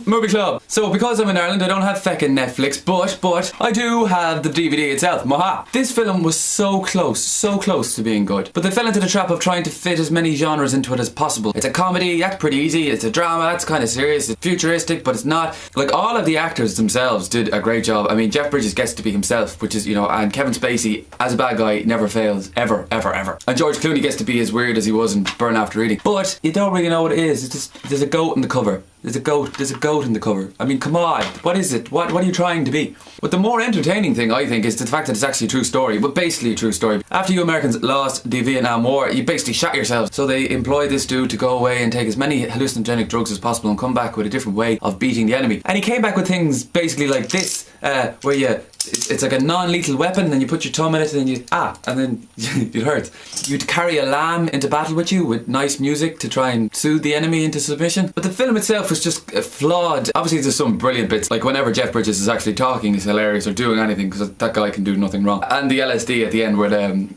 Movie club. So because I'm in Ireland, I don't have feckin' Netflix, but I do have the DVD itself. Maha. This film was so close to being good. But they fell into the trap of trying to fit as many genres into it as possible. It's a comedy, that's pretty easy. It's a drama, that's kind of serious. It's futuristic, but it's not. Like, all of the actors themselves did a great job. I mean, Jeff Bridges gets to be himself, which is, you know, and Kevin Spacey, as a bad guy, never fails. Ever. And George Clooney gets to be as weird as he was in Burn After Reading. But you don't really know what it is. It's just, there's a goat in the cover. There's a goat in the cover. I mean, come on. What is it? What are you trying to be? But the more entertaining thing, I think, is the fact that it's actually a true story, but basically a true story. After you Americans lost the Vietnam War, you basically shot yourselves. So they employ this dude to go away and take as many hallucinogenic drugs as possible and come back with a different way of beating the enemy. And he came back with things basically like this, where it's like a non-lethal weapon, and you put your thumb in it and then it hurts. You'd carry a lamb into battle with you with nice music to try and soothe the enemy into submission. But the film itself was just flawed. Obviously there's some brilliant bits, like whenever Jeff Bridges is actually talking is hilarious, or doing anything, because that guy can do nothing wrong. And the LSD at the end where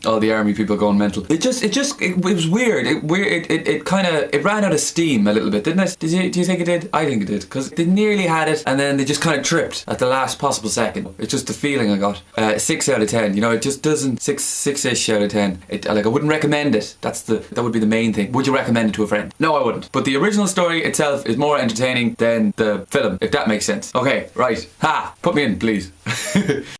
all the army people going mental. It was weird. It ran out of steam a little bit, didn't it? Do you think it did? I think it did, because they nearly had it and then they just kind of tripped at the last possible second. It's just the feeling I got. 6 out of 10. You know, it just doesn't. 6-ish out of 10. I wouldn't recommend it. That would be the main thing. Would you recommend it to a friend? No, I wouldn't. But the original story itself is more entertaining than the film, if that makes sense. Okay, right. Ha! Put me in, please.